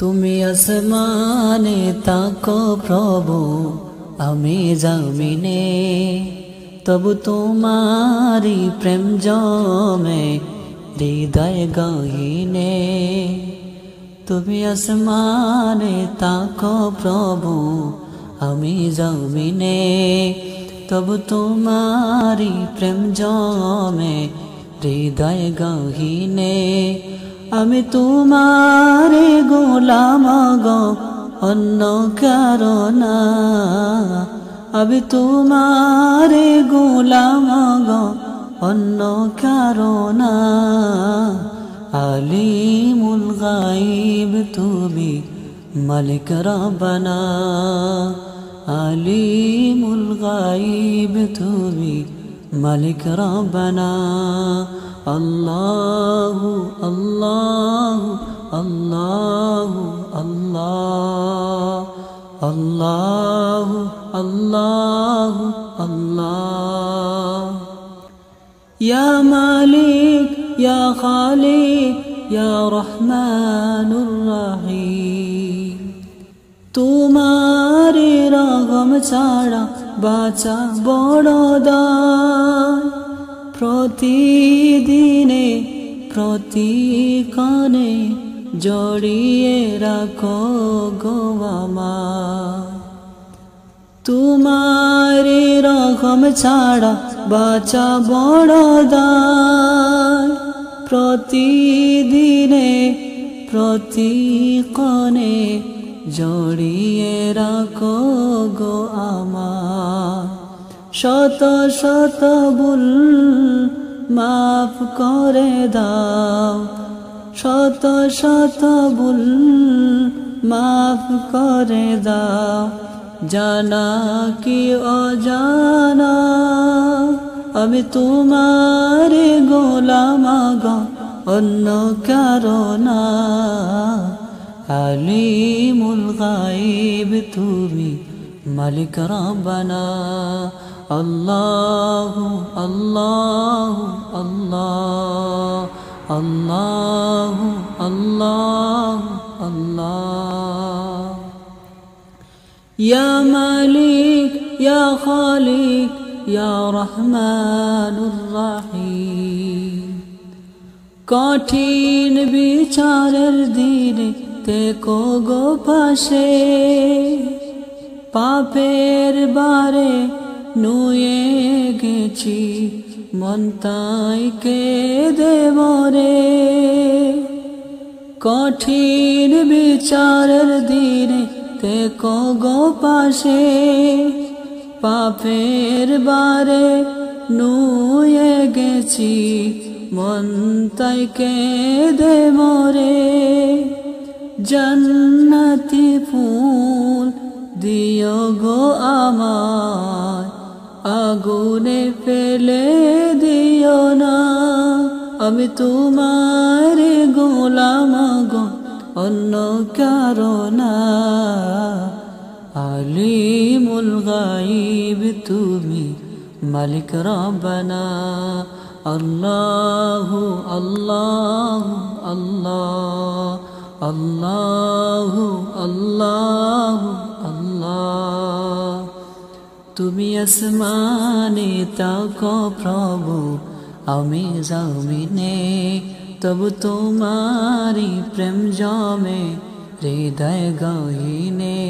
তুমি আসমানে তাকো প্রভু, আমি জমিনে, তবু তোমারি প্রেম জমে হৃদয় গহীনে। তুমি আসমানে তাকো প্রভু, আমি জমিনে, তবু তোমারি প্রেম জমে হৃদয় গহীনে। আমি তোমারে গোলাম গো, অন্য কারো না। আমি তোমারে গোলাম গো, অন্য কারো না। আলিমুল গায়ব তুমি, মালিক রব্বানা। আলিমুল গায়ব তুমি, মালিক রব্বানা। আল্লাহু আল্লাহু আল্লাহু আল্লাহ, আল্লাহু আল্লাহু আল্লাহ। ইয়া মালিক ইয়া খালিক ইয়া রহমানুর রহিম। তোমারি রহম ছাড়া বাঁচা বড় দায়। প্রতিদিনে প্রতিক্ষণে জড়িয়ে রাখো গো আমায়। তোমারি রহম ছাড়া বাঁচা বড় দায়। প্রতিদিনে প্রতিক্ষণে জড়িয়ে রাখো গো আমায়। শত শত ভুল মাফ করে দাও। শত শত ভুল মাফ করে দাও। জানা কি অজানা আমি তোমার গোলাম গো, অন্য কারো না। আলিমুল গায়ব তুমি, মালিক রব্বানা। আল্লাহু আল্লাহু আল্লাহ, আল্লাহু আল্লাহু আল্লাহ। ইয়া মালিক ইয়া খালিক ইয়া রহমানুর রহিম। কঠিন বিচারের দিনে থেকো গো পাশে। পাপের বারে নুয়ে গেছি, মন তাই কেঁদে মরে। কঠিন বিচারের দিনে থেকো গো পাশে। পাপের বারে নুয়ে গেছি, মন তাই কেঁদে মরে। জান্নাতি ফুল দিও গো আমায়, আগুনে ফেলে দিও না। আমি তোমার গোলাম গো, অন্য কারো না। আলিমুল গায়ব তুমি, মালিক রব্বানা। আল্লাহু আল্লাহু আল্লাহ, আল্লাহু আল্লাহু আল্লাহ। তুমি আসমানে তাকো প্রভু, আমি জমিনে, তবু তোমারি প্রেম জমে হৃদয় গহীনে।